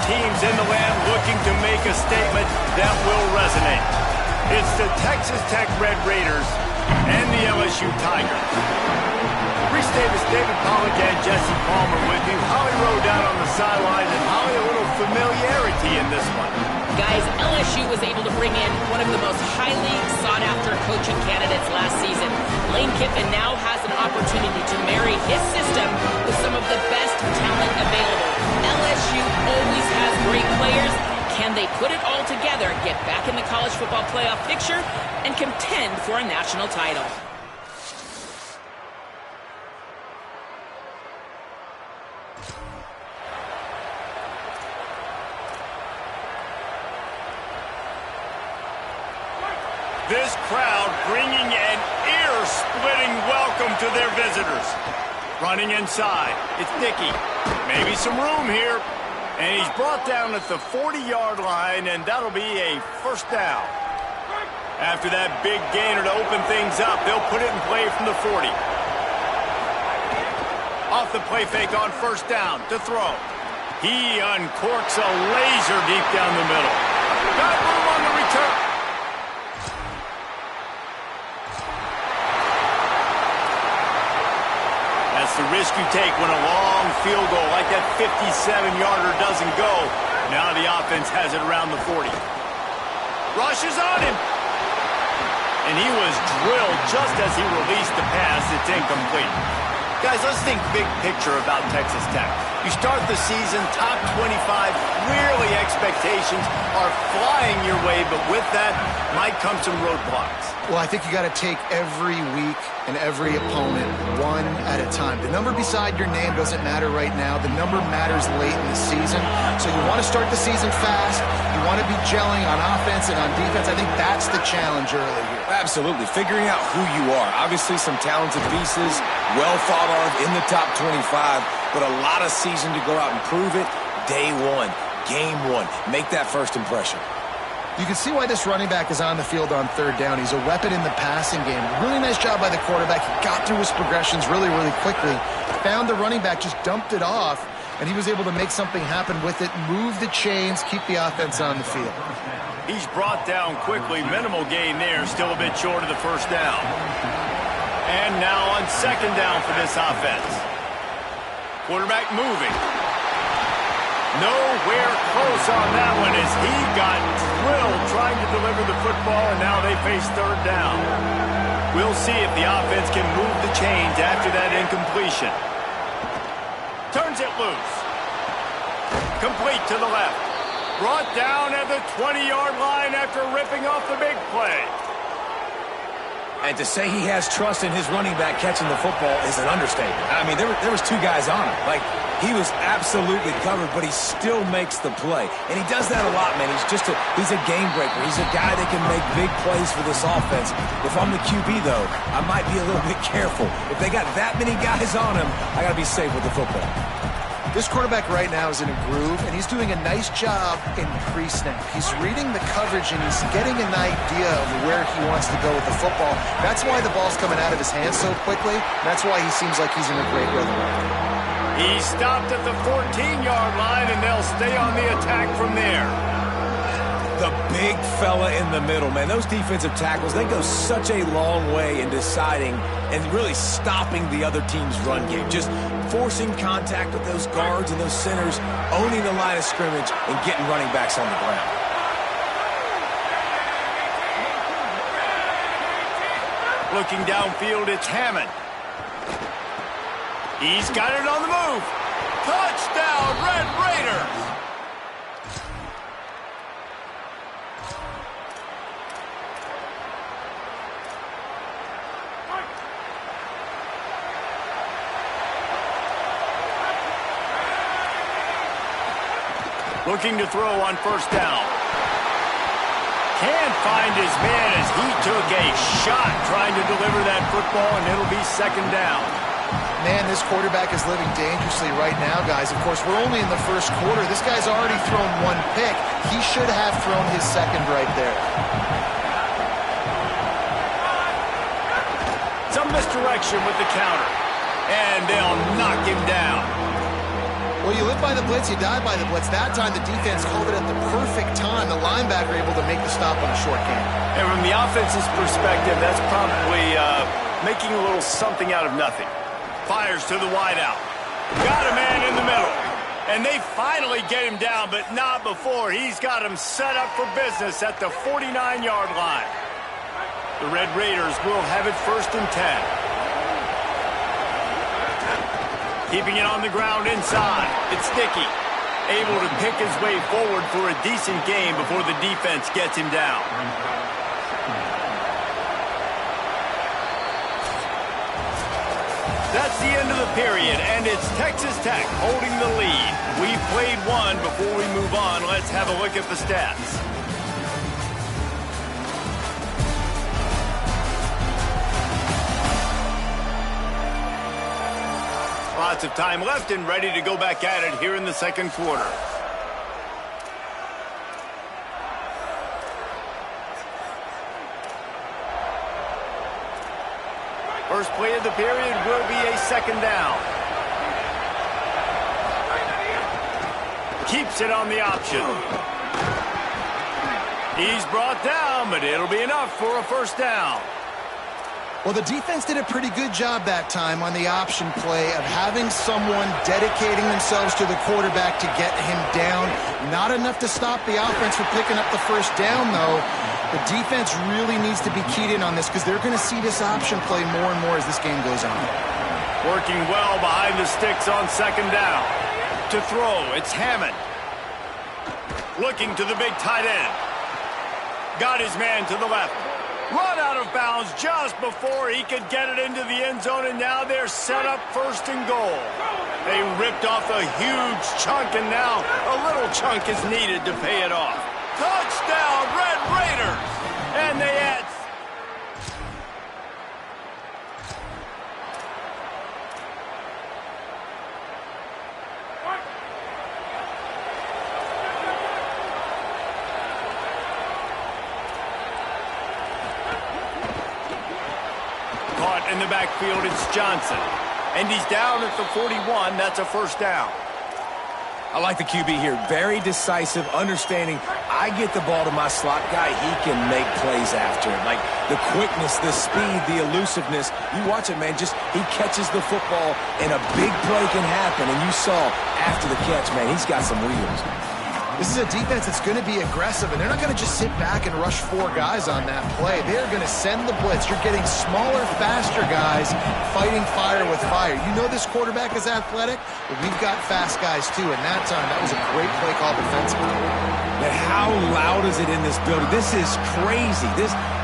teams in the land looking to make a statement that will resonate. It's the Texas Tech Red Raiders and the LSU Tigers. Reese Davis, David Pollack, and Jesse Palmer with you. Holly Rowe down on the sideline, and Holly, a little familiarity in this one. Guys, LSU was able to bring in one of the most highly sought-after coaching candidates last season. Lane Kiffin now has an opportunity to marry his system with some of the best talent available. LSU always has great players. Can they put it all together, get back in the college football playoff picture, and contend for a national title? This crowd bringing an ear-splitting welcome to their visitors. Running inside, it's Dickey. Maybe some room here. And he's brought down at the 40-yard line, and that'll be a first down. After that big gainer to open things up, they'll put it in play from the 40. Off the play fake on first down to throw. He uncorks a laser deep down the middle. Got room on the return. That's the risk you take when a long field goal like that 57-yarder doesn't go. Now the offense has it around the 40. Rushes on him. And he was drilled just as he released the pass. It's incomplete. Guys, let's think big picture about Texas Tech. You start the season top 25, clearly expectations are flying your way, but with that might come some roadblocks. Well, I think you got to take every week and every opponent one at a time. The number beside your name doesn't matter right now. The number matters late in the season. So you want to start the season fast. You want to be gelling on offense and on defense. I think that's the challenge early here. Absolutely. Figuring out who you are. Obviously some talented pieces, well thought of in the top 25, but a lot of season to go out and prove it. Day one, game one. Make that first impression. You can see why this running back is on the field on third down. He's a weapon in the passing game. Really nice job by the quarterback. He got through his progressions really, really quickly. Found the running back, just dumped it off, and he was able to make something happen with it, move the chains, keep the offense on the field. He's brought down quickly. Minimal gain there. Still a bit short of the first down. And now on second down for this offense. Quarterback moving. Nowhere close on that one as he got drilled trying to deliver the football, and now they face third down. We'll see if the offense can move the chains after that incompletion. Turns it loose. Complete to the left. Brought down at the 20-yard line after ripping off the big play. And to say he has trust in his running back catching the football is an understatement. I mean, there was two guys on him. Like, he was absolutely covered, but he still makes the play. And he does that a lot, man. He's a game breaker. He's a guy that can make big plays for this offense. If I'm the QB, though, I might be a little bit careful. If they got that many guys on him, I got to be safe with the football. This quarterback right now is in a groove, and he's doing a nice job in pre-snap. He's reading the coverage, and he's getting an idea of where he wants to go with the football. That's why the ball's coming out of his hands so quickly. That's why he seems like he's in a great rhythm right now. He stopped at the 14-yard line, and they'll stay on the attack from there. The big fella in the middle, man. Those defensive tackles, they go such a long way in deciding and really stopping the other team's run game. Just forcing contact with those guards and those centers, owning the line of scrimmage, and getting running backs on the ground. Looking downfield, it's Hammond. He's got it on the move. Touchdown, Red Raiders! Looking to throw on first down. Can't find his man as he took a shot trying to deliver that football, and it'll be second down. Man, this quarterback is living dangerously right now, guys. Of course, we're only in the first quarter. This guy's already thrown one pick. He should have thrown his second right there. Some misdirection with the counter. And they'll knock him down. Well, you live by the blitz, you die by the blitz. That time, the defense called it at the perfect time. The linebacker able to make the stop on a short game. And from the offense's perspective, that's probably making a little something out of nothing. Fires to the wideout. Got a man in the middle. And they finally get him down, but not before. He's got him set up for business at the 49-yard line. The Red Raiders will have it 1st and 10. Keeping it on the ground inside. It's Dickey. Able to pick his way forward for a decent game before the defense gets him down. That's the end of the period, and it's Texas Tech holding the lead. We've played one. Before we move on, let's have a look at the stats. Lots of time left and ready to go back at it here in the second quarter. First play of the period will be a 2nd down. Keeps it on the option. He's brought down, but it'll be enough for a 1st down. Well, the defense did a pretty good job that time on the option play of having someone dedicating themselves to the quarterback to get him down. Not enough to stop the offense from picking up the 1st down, though. The defense really needs to be keyed in on this because they're going to see this option play more and more as this game goes on. Working well behind the sticks on 2nd down. To throw, it's Hammond. Looking to the big tight end. Got his man to the left. Run out of bounds just before he could get it into the end zone, and now they're set up 1st and goal. They ripped off a huge chunk, and now a little chunk is needed to pay it off. Touchdown, Red Raiders! And they add... In the backfield, it's Johnson. And he's down at the 41. That's a 1st down. I like the QB here. Very decisive, understanding. I get the ball to my slot guy. He can make plays after it. Like the quickness, the speed, the elusiveness. You watch it, man. Just he catches the football, and a big play can happen. And you saw after the catch, man, he's got some wheels. This is a defense that's going to be aggressive, and they're not going to just sit back and rush 4 guys on that play. They're going to send the blitz. You're getting smaller, faster guys fighting fire with fire. You know this quarterback is athletic, but we've got fast guys too, and that time, that was a great play call defensively. Man, how loud is it in this building? This is crazy.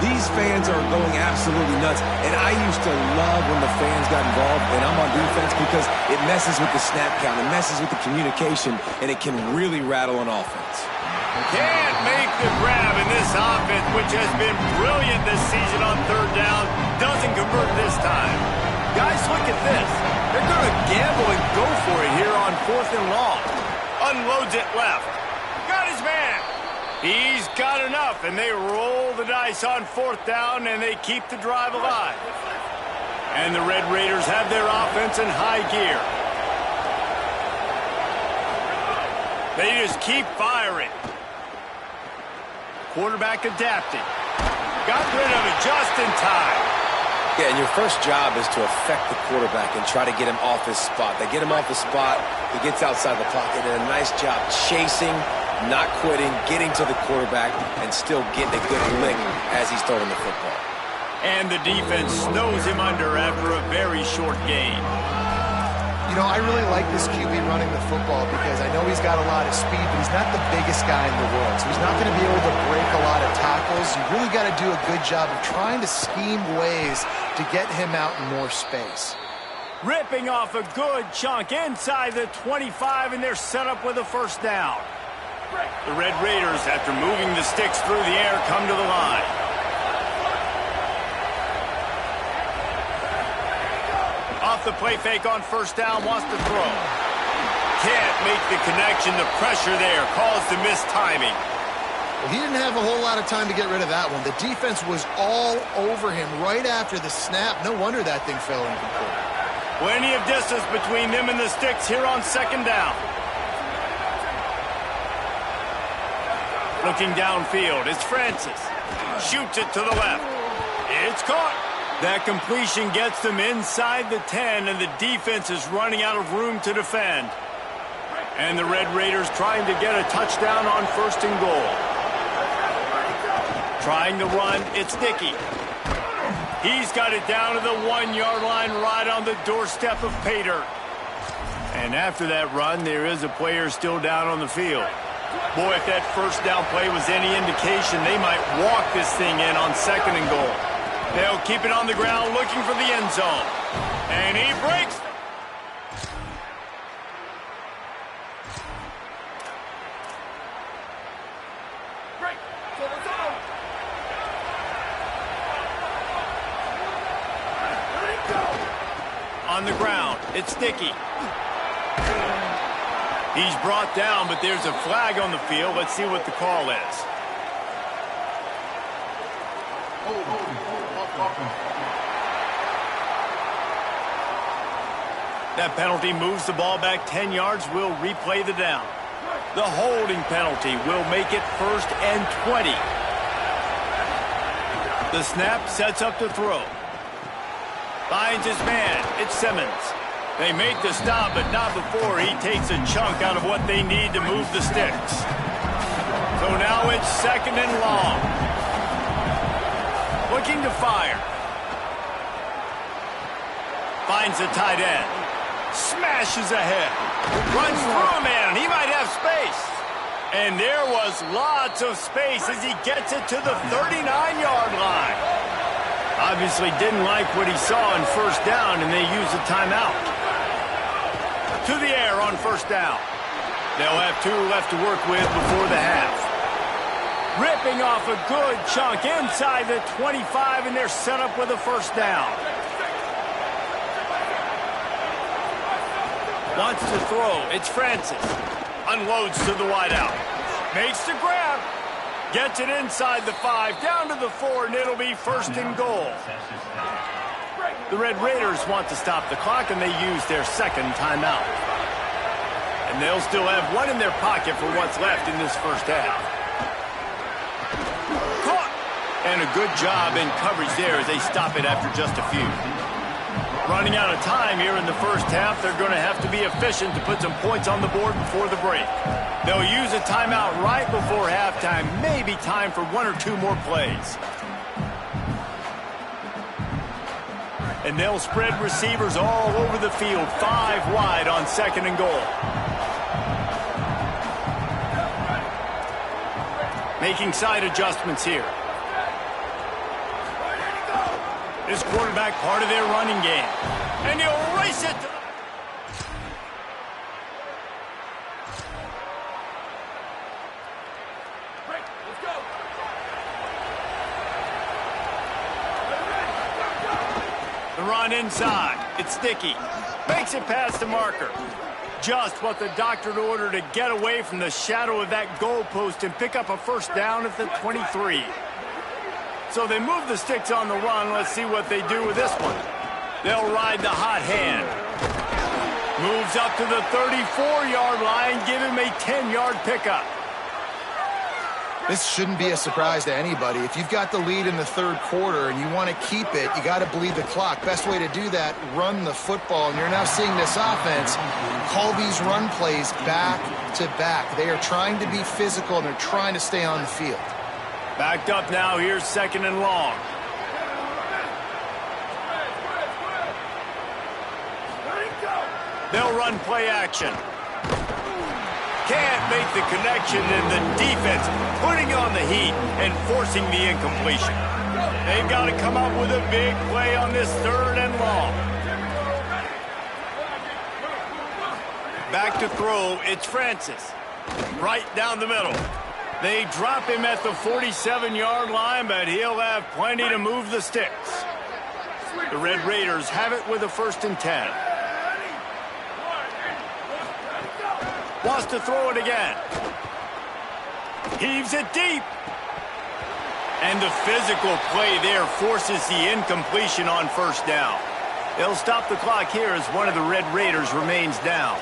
These fans are going absolutely nuts, and I used to love when the fans got involved, and I'm on defense because it messes with the snap count, it messes with the communication, and it can really rattle an offense. Can't make the grab in this offense, which has been brilliant this season on 3rd down. Doesn't convert this time. Guys, look at this. They're going to gamble and go for it here on 4th and long. Unloads it left. Got his man. He's got enough, and they roll the dice on 4th down, and they keep the drive alive. And the Red Raiders have their offense in high gear. They just keep firing. Quarterback adapting. Got rid of it just in time. Yeah, and your first job is to affect the quarterback and try to get him off his spot. They get him off his spot, he gets outside the pocket, and a nice job chasing, not quitting, getting to the quarterback, and still getting a good lick as he's throwing the football. And the defense snows him under after a very short game. You know, I really like this QB running the football because I know he's got a lot of speed, but he's not the biggest guy in the world. So he's not going to be able to break a lot of tackles. You really got to do a good job of trying to scheme ways to get him out in more space. Ripping off a good chunk inside the 25, and they're set up with a 1st down. The Red Raiders, after moving the sticks through the air, come to the line. Off the play fake on 1st down, wants to throw. Can't make the connection. The pressure there caused the missed timing. Well, he didn't have a whole lot of time to get rid of that one. The defense was all over him right after the snap. No wonder that thing fell incomplete. Plenty of distance between them and the sticks here on 2nd down. Looking downfield, it's Francis. Shoots it to the left. It's caught. That completion gets them inside the 10, and the defense is running out of room to defend. And the Red Raiders trying to get a touchdown on 1st and goal. Trying to run, it's Dickey. He's got it down to the 1-yard line right on the doorstep of Pater. And after that run, there is a player still down on the field. Boy, if that first down play was any indication, they might walk this thing in on 2nd and goal. They'll keep it on the ground looking for the end zone. And he breaks. On the ground, it's Dickey. He's brought down, but there's a flag on the field. Let's see what the call is. That penalty moves the ball back 10 yards. We'll replay the down. The holding penalty will make it 1st and 20. The snap sets up the throw. Finds his man. It's Simmons. They make the stop, but not before he takes a chunk out of what they need to move the sticks. So now it's 2nd and long. Looking to fire. Finds the tight end. Smashes ahead. Runs through a man. He might have space. And there was lots of space as he gets it to the 39-yard line. Obviously didn't like what he saw on 1st down, and they use a timeout. To the air on 1st down. They'll have 2 left to work with before the half. Ripping off a good chunk inside the 25, and they're set up with a 1st down. Wants to throw. It's Francis. Unloads to the wideout. Makes the grab. Gets it inside the 5, down to the 4, and it'll be 1st and goal. The Red Raiders want to stop the clock, and they use their 2nd timeout. And they'll still have 1 in their pocket for what's left in this 1st half. Caught! And a good job in coverage there as they stop it after just a few. Running out of time here in the 1st half, they're going to have to be efficient to put some points on the board before the break. They'll use a timeout right before halftime, maybe time for 1 or 2 more plays. And they'll spread receivers all over the field, 5 wide on 2nd and goal. Making side adjustments here. This quarterback part of their running game. And he'll race it to the... The run inside. It's Dickey. Makes it past the marker. Just what the doctor ordered to get away from the shadow of that goalpost and pick up a 1st down at the 23. So they move the sticks on the run. Let's see what they do with this one. They'll ride the hot hand. Moves up to the 34-yard line. Give him a 10-yard pickup. This shouldn't be a surprise to anybody. If you've got the lead in the 3rd quarter and you want to keep it, you got to bleed the clock. Best way to do that, run the football. And you're now seeing this offense call these run plays back to back. They are trying to be physical, and they're trying to stay on the field. Backed up now. Here's 2nd and long. They'll run play action. Can't make the connection, and the defense putting on the heat and forcing the incompletion. They've got to come up with a big play on this 3rd and long. Back to throw, it's Francis. Right down the middle. They drop him at the 47-yard line, but he'll have plenty to move the sticks. The Red Raiders have it with a 1st and 10. Wants to throw it again. Heaves it deep. And the physical play there forces the incompletion on 1st down. They'll stop the clock here as one of the Red Raiders remains down.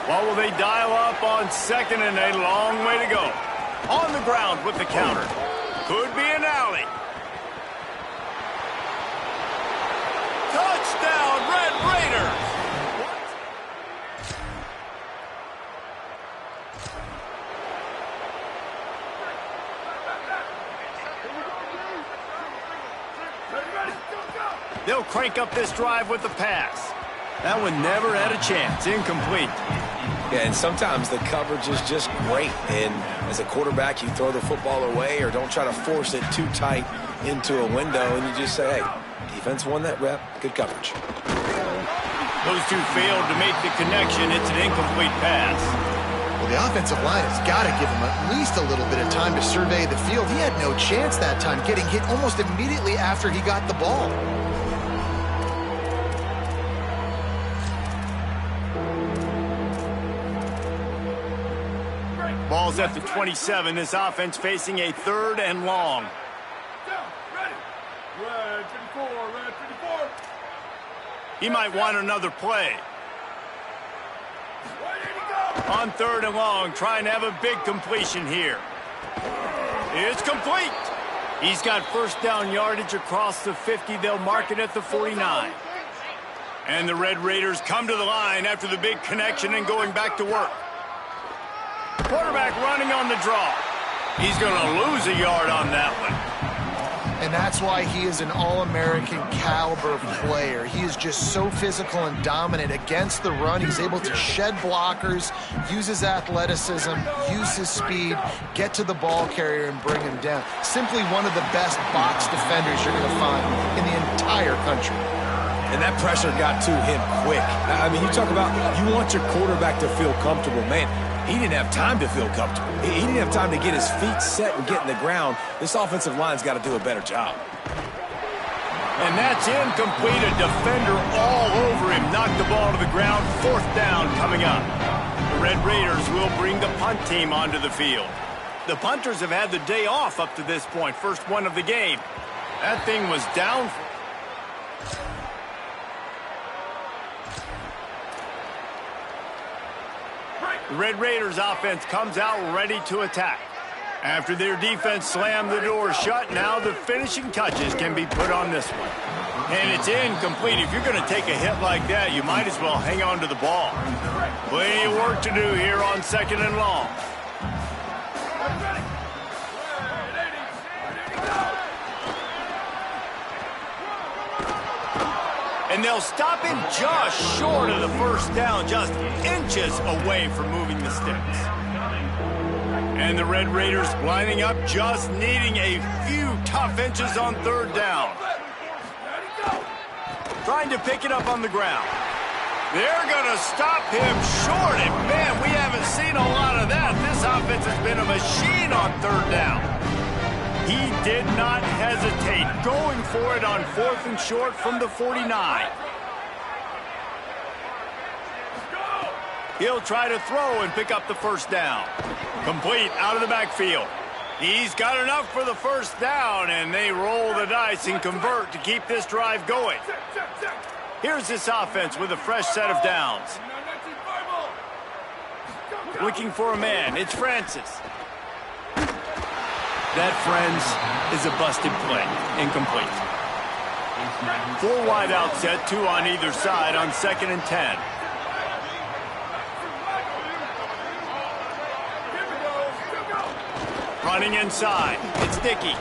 What will they dial up on 2nd and a long way to go? On the ground with the counter. Could be an alley. Touchdown, Red Raiders! They'll crank up this drive with the pass. That one never had a chance. Incomplete. Yeah, and sometimes the coverage is just great. And as a quarterback, you throw the football away or don't try to force it too tight into a window, and you just say, hey, defense won that rep. Good coverage. Those two failed to make the connection. It's an incomplete pass. Well, the offensive line has got to give him at least a little bit of time to survey the field. He had no chance that time, getting hit almost immediately after he got the ball. Ball's at the 27. This offense facing a 3rd and long. He might want another play. On 3rd and long, trying to have a big completion here. It's complete. He's got first down yardage across the 50. They'll mark it at the 49. And the Red Raiders come to the line after the big connection and going back to work. Quarterback running on the draw. He's going to lose a yard on that one. And that's why he is an All-American caliber player. He is just so physical and dominant against the run. He's able to shed blockers, use his athleticism, use his speed, get to the ball carrier and bring him down. Simply one of the best box defenders you're going to find in the entire country. And that pressure got to him quick. I mean, you talk about you want your quarterback to feel comfortable. Man, he didn't have time to feel comfortable. He didn't have time to get his feet set and get in the ground. This offensive line's got to do a better job. And that's incomplete. A defender all over him. Knocked the ball to the ground. 4th down coming up. The Red Raiders will bring the punt team onto the field. The punters have had the day off up to this point. First one of the game. That thing was down. The Red Raiders offense comes out ready to attack. After their defense slammed the door shut, now the finishing touches can be put on this one. And it's incomplete. If you're going to take a hit like that, you might as well hang on to the ball. Plenty of work to do here on 2nd and long. And they'll stop him just short of the first down, just inches away from moving the sticks. And the Red Raiders lining up, just needing a few tough inches on 3rd down. Trying to pick it up on the ground. They're going to stop him short. And, man, we haven't seen a lot of that. This offense has been a machine on 3rd down. He did not hesitate, going for it on 4th and short from the 49. He'll try to throw and pick up the first down. Complete out of the backfield. He's got enough for the first down, and they roll the dice and convert to keep this drive going. Here's this offense with a fresh set of downs. Looking for a man. It's Francis. That, friends, is a busted play. Incomplete. 4 wide out set, 2 on either side on 2nd and 10. Running inside. It's Dickey.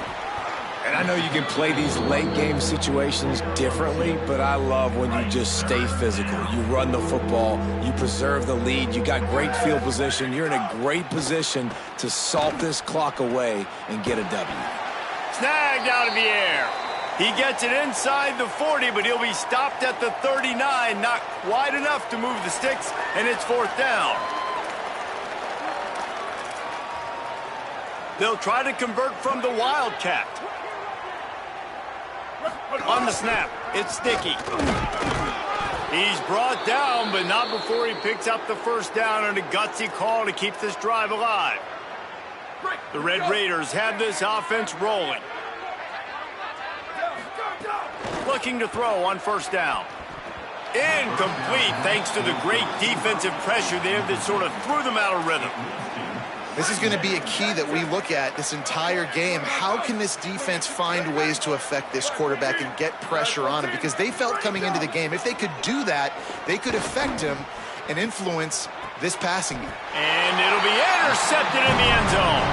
And I know you can play these late game situations differently, but I love when you just stay physical. You run the football, you preserve the lead, you got great field position, you're in a great position to salt this clock away and get a W. Snagged out of the air. He gets it inside the 40, but he'll be stopped at the 39, not wide enough to move the sticks, and it's 4th down. They'll try to convert from the Wildcat. On the snap, it's Dickey. He's brought down, but not before he picks up the first down and a gutsy call to keep this drive alive. The Red Raiders have this offense rolling. Looking to throw on 1st down. Incomplete thanks to the great defensive pressure there that sort of threw them out of rhythm. This is going to be a key that we look at this entire game. How can this defense find ways to affect this quarterback and get pressure on him? Because they felt coming into the game, if they could do that, they could affect him and influence this passing game. And it'll be intercepted in the end zone.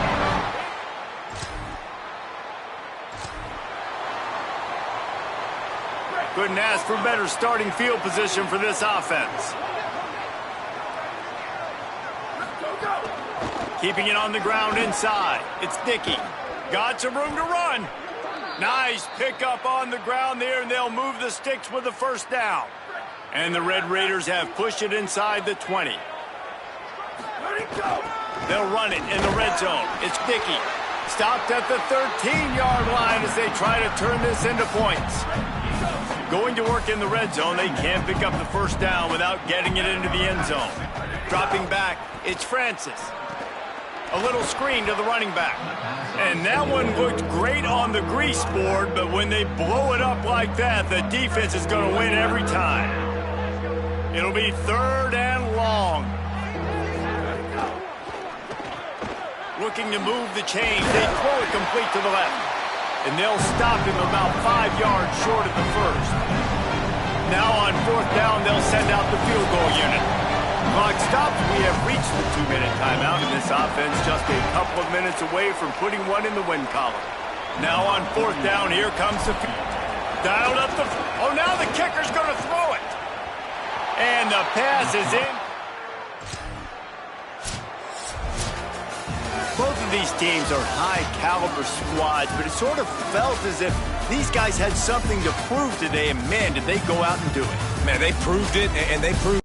Couldn't ask for better starting field position for this offense. Keeping it on the ground inside. It's Dickey. Got some room to run. Nice pickup on the ground there, and they'll move the sticks with the first down. And the Red Raiders have pushed it inside the 20. They'll run it in the red zone. It's Dickey. Stopped at the 13-yard line as they try to turn this into points. Going to work in the red zone, they can't pick up the first down without getting it into the end zone. Dropping back, it's Francis. A little screen to the running back. And that one looked great on the grease board, but when they blow it up like that, the defense is going to win every time. It'll be 3rd and long. Looking to move the chains. They throw it complete to the left. And they'll stop him about 5 yards short of the first. Now on 4th down, they'll send out the field goal unit. Clock stops. We have reached the 2-minute timeout, and this offense just a couple of minutes away from putting one in the win column. Now on 4th down, here comes the dialed up the... Oh, now the kicker's going to throw it. And the pass is in. Both of these teams are high-caliber squads, but it sort of felt as if these guys had something to prove today, and man, did they go out and do it. Man, they proved it, and they proved